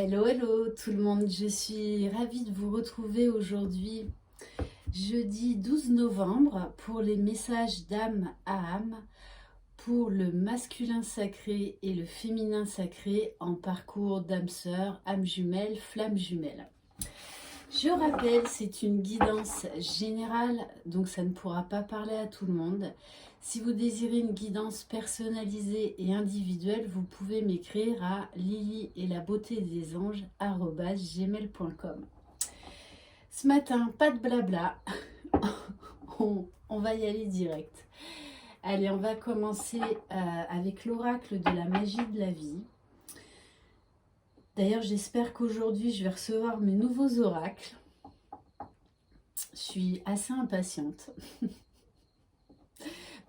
Hello, hello tout le monde, je suis ravie de vous retrouver aujourd'hui, jeudi 12 novembre, pour les messages d'âme à âme, pour le masculin sacré et le féminin sacré en parcours d'âme sœur, âme jumelle, flamme jumelle. Je rappelle, c'est une guidance générale, donc ça ne pourra pas parler à tout le monde. Si vous désirez une guidance personnalisée et individuelle, vous pouvez m'écrire à lily-et-la-beauté-des-anges@gmail.com. Ce matin, pas de blabla, on va y aller direct. Allez, on va commencer avec l'oracle de la magie de la vie. D'ailleurs, j'espère qu'aujourd'hui, je vais recevoir mes nouveaux oracles. Je suis assez impatiente.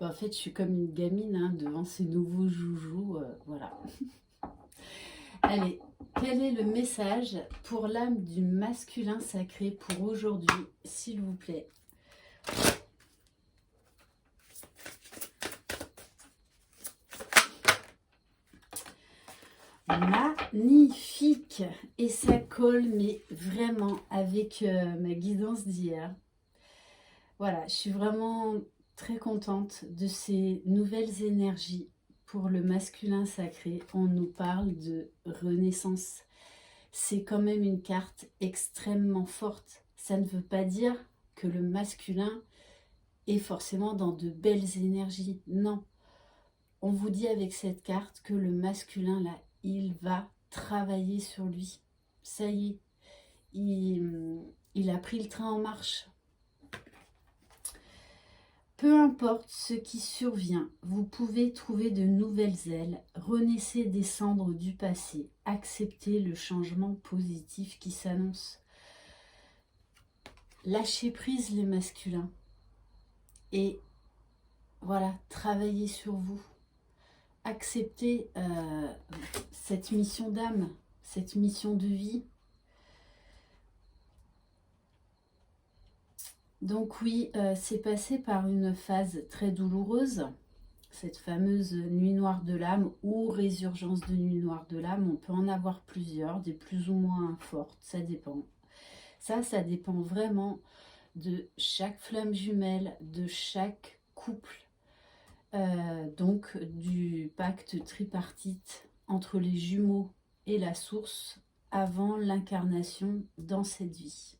En fait, je suis comme une gamine devant ces nouveaux joujoux. Voilà. Allez, quel est le message pour l'âme du masculin sacré pour aujourd'hui, s'il vous plaît? Magnifique! Et ça colle, mais vraiment, avec ma guidance d'hier. Voilà, je suis vraiment très contente de ces nouvelles énergies pour le masculin sacré. On nous parle de renaissance. C'est quand même une carte extrêmement forte. Ça ne veut pas dire que le masculin est forcément dans de belles énergies. Non. On vous dit avec cette carte que le masculin, là, il va travailler sur lui. Ça y est, il a pris le train en marche. Peu importe ce qui survient, vous pouvez trouver de nouvelles ailes, renaissez des cendres du passé, acceptez le changement positif qui s'annonce. Lâchez prise les masculins et voilà, travaillez sur vous. Acceptez cette mission d'âme, cette mission de vie. Donc oui, c'est passé par une phase très douloureuse, cette fameuse nuit noire de l'âme ou résurgence de nuit noire de l'âme. On peut en avoir plusieurs, des plus ou moins fortes, ça dépend. Ça dépend vraiment de chaque flamme jumelle, de chaque couple, donc du pacte tripartite entre les jumeaux et la source avant l'incarnation dans cette vie.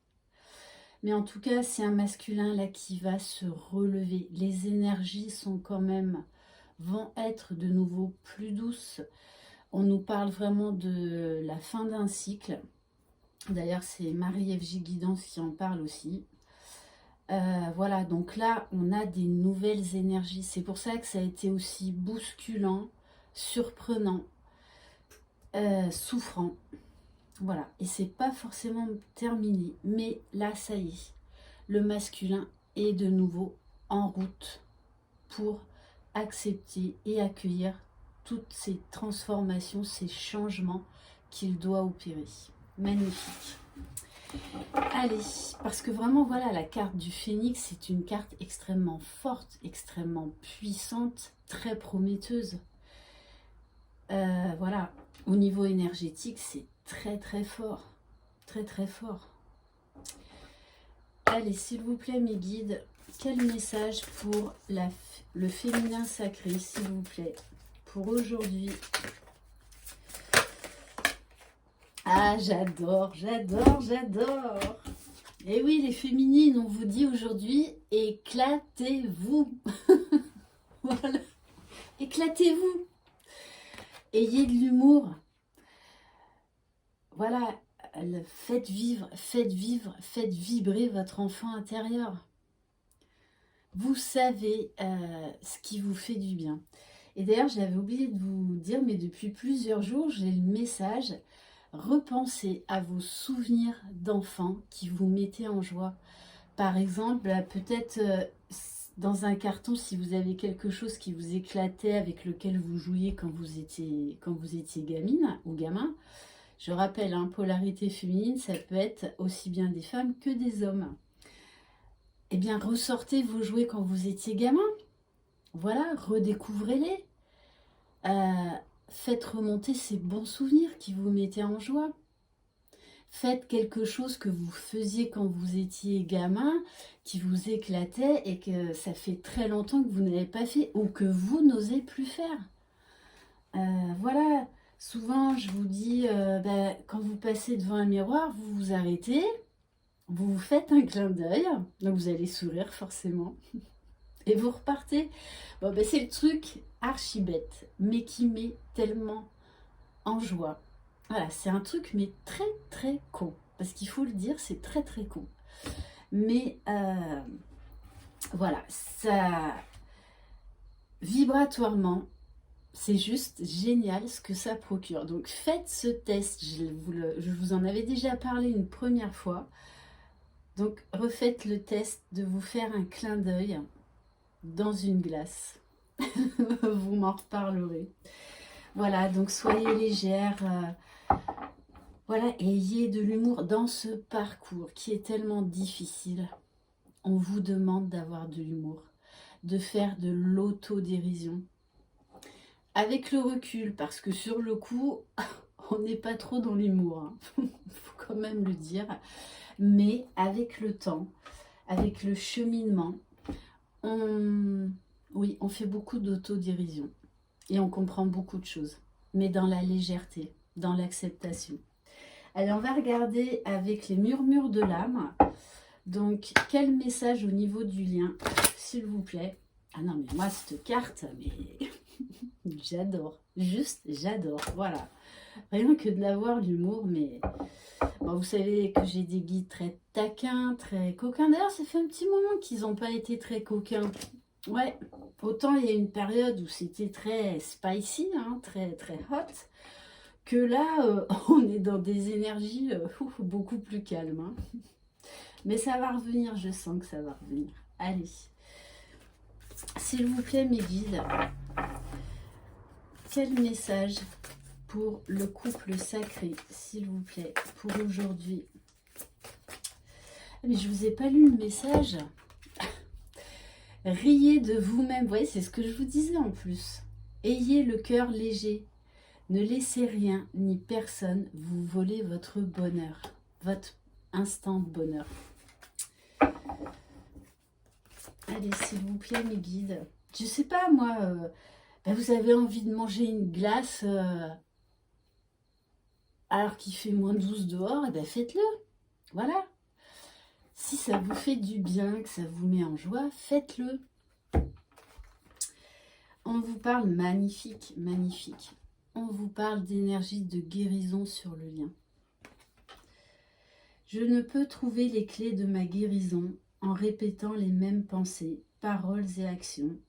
Mais en tout cas, c'est un masculin là qui va se relever. Les énergies sont quand même, vont être de nouveau plus douces. On nous parle vraiment de la fin d'un cycle. D'ailleurs, c'est Marie-FJ Guidance qui en parle aussi. Voilà, donc là, on a des nouvelles énergies. C'est pour ça que ça a été aussi bousculant, surprenant, souffrant. Voilà, et c'est pas forcément terminé, mais là, ça y est, le masculin est de nouveau en route pour accepter et accueillir toutes ces transformations, ces changements qu'il doit opérer. Magnifique. Allez, parce que vraiment, voilà, la carte du phénix, c'est une carte extrêmement forte, extrêmement puissante, très prometteuse. Voilà, au niveau énergétique, c'est très très fort, très très fort. Allez, s'il vous plaît, mes guides, quel message pour le féminin sacré, s'il vous plaît, pour aujourd'hui? Ah, j'adore, j'adore, j'adore. Et oui, les féminines, on vous dit aujourd'hui, éclatez-vous. Voilà, éclatez-vous. Ayez de l'humour. Voilà, faites vivre, faites vibrer votre enfant intérieur. Vous savez ce qui vous fait du bien. Et d'ailleurs, j'avais oublié de vous dire, mais depuis plusieurs jours, j'ai le message: repensez à vos souvenirs d'enfants qui vous mettaient en joie. Par exemple, peut-être dans un carton, si vous avez quelque chose qui vous éclatait, avec lequel vous jouiez quand vous étiez gamine ou gamin. Je rappelle, polarité féminine, ça peut être aussi bien des femmes que des hommes. Eh bien, ressortez vos jouets quand vous étiez gamin. Voilà, redécouvrez-les. Faites remonter ces bons souvenirs qui vous mettaient en joie. Faites quelque chose que vous faisiez quand vous étiez gamin, qui vous éclatait et que ça fait très longtemps que vous n'avez pas fait ou que vous n'osez plus faire. Voilà, souvent je vous dis, quand vous passez devant un miroir, vous vous arrêtez, vous vous faites un clin d'œil, donc vous allez sourire forcément, et vous repartez. Bon, c'est le truc archi bête, mais qui met tellement en joie. Voilà, c'est un truc mais très très con, parce qu'il faut le dire, c'est très très con. Mais voilà, ça vibratoirement, c'est juste génial ce que ça procure. Donc faites ce test, je vous en avais déjà parlé une première fois. Donc refaites le test de vous faire un clin d'œil dans une glace. Vous m'en reparlerez. Voilà, donc soyez légère. Voilà, ayez de l'humour dans ce parcours qui est tellement difficile. On vous demande d'avoir de l'humour, de faire de l'autodérision. Avec le recul, parce que sur le coup, on n'est pas trop dans l'humour, hein. Faut quand même le dire. Mais avec le temps, avec le cheminement, oui, on fait beaucoup d'autodérision. Et on comprend beaucoup de choses. Mais dans la légèreté, dans l'acceptation. Allez, on va regarder avec les murmures de l'âme. Donc, quel message au niveau du lien, s'il vous plaît. Ah non, mais moi, cette carte, mais j'adore. Juste, j'adore. Voilà. Rien que de l'avoir, l'humour, mais... Bon, vous savez que j'ai des guides très taquins, très coquins. D'ailleurs, ça fait un petit moment qu'ils n'ont pas été très coquins. Ouais, autant il y a une période où c'était très spicy, hein, très, très hot, que là, on est dans des énergies beaucoup plus calmes. Hein. Mais ça va revenir, je sens que ça va revenir. Allez, s'il vous plaît, mes guides, quel message pour le couple sacré, s'il vous plaît, pour aujourd'hui? Mais je vous ai pas lu le message. Riez de vous-même. Vous voyez, c'est ce que je vous disais en plus. Ayez le cœur léger. Ne laissez rien ni personne vous voler votre bonheur, votre instant de bonheur. Allez, s'il vous plaît, mes guides. Je sais pas, moi, vous avez envie de manger une glace alors qu'il fait -12 dehors, et faites-le. Voilà. Si ça vous fait du bien, que ça vous met en joie, faites-le. On vous parle magnifique, magnifique. On vous parle d'énergie de guérison sur le lien. Je ne peux trouver les clés de ma guérison en répétant les mêmes pensées, paroles et actions,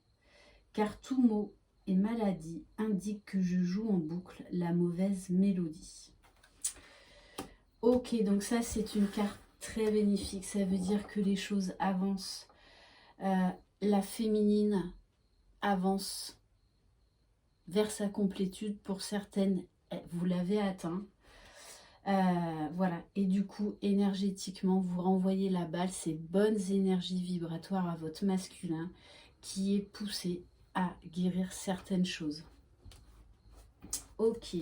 car tout mot et maladie indiquent que je joue en boucle la mauvaise mélodie. Ok, donc ça c'est une carte très bénéfique, ça veut dire que les choses avancent. La féminine avance vers sa complétude. Pour certaines, vous l'avez atteint. Voilà, et du coup, énergétiquement, vous renvoyez la balle, ces bonnes énergies vibratoires à votre masculin qui est poussé à guérir certaines choses. Ok.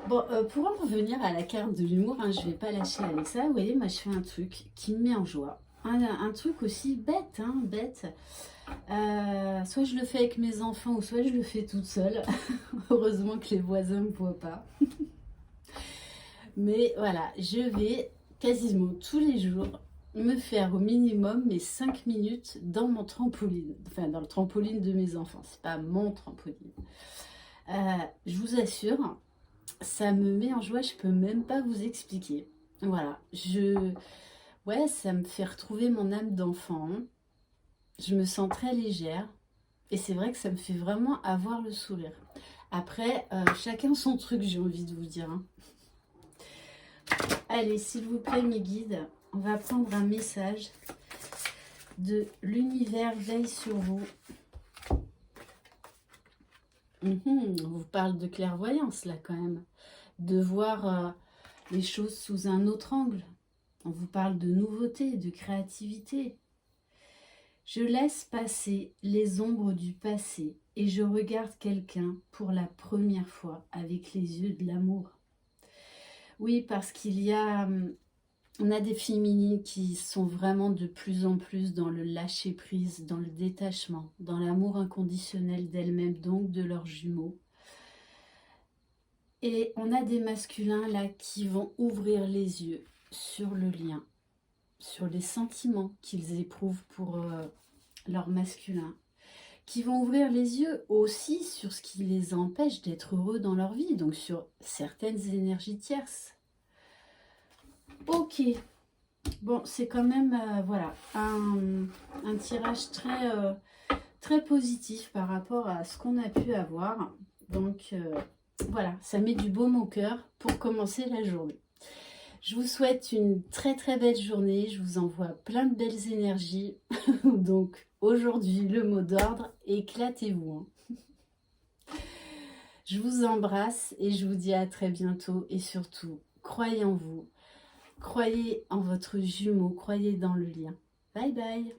Bon, pour en revenir à la carte de l'humour, hein, je ne vais pas lâcher avec ça. Vous voyez, moi, je fais un truc qui me met en joie. Un truc aussi bête, hein, bête. Soit je le fais avec mes enfants, ou soit je le fais toute seule. Heureusement que les voisins ne me voient pas. Mais voilà, je vais quasiment tous les jours me faire au minimum mes 5 minutes dans mon trampoline. Enfin, dans le trampoline de mes enfants. C'est pas mon trampoline. Je vous assure, ça me met en joie. Je peux même pas vous expliquer. Voilà, ouais, ça me fait retrouver mon âme d'enfant. Je me sens très légère. Et c'est vrai que ça me fait vraiment avoir le sourire. Après, chacun son truc, j'ai envie de vous dire. Hein. Allez, s'il vous plaît, mes guides, on va prendre un message de l'univers veille sur vous. On vous parle de clairvoyance, là, quand même. De voir les choses sous un autre angle. On vous parle de nouveauté, de créativité. Je laisse passer les ombres du passé et je regarde quelqu'un pour la première fois avec les yeux de l'amour. Oui, parce qu'il y a, on a des féminines qui sont vraiment de plus en plus dans le lâcher-prise, dans le détachement, dans l'amour inconditionnel d'elles-mêmes, donc de leurs jumeaux. Et on a des masculins là qui vont ouvrir les yeux sur le lien, sur les sentiments qu'ils éprouvent pour leur masculin, qui vont ouvrir les yeux aussi sur ce qui les empêche d'être heureux dans leur vie, donc sur certaines énergies tierces. Ok, bon, c'est quand même voilà, un tirage très positif par rapport à ce qu'on a pu avoir. Donc voilà, ça met du baume au cœur pour commencer la journée. Je vous souhaite une très belle journée, je vous envoie plein de belles énergies. Donc aujourd'hui, le mot d'ordre, éclatez-vous. Je vous embrasse et je vous dis à très bientôt. Et surtout, croyez en vous, croyez en votre jumeau, croyez dans le lien. Bye bye.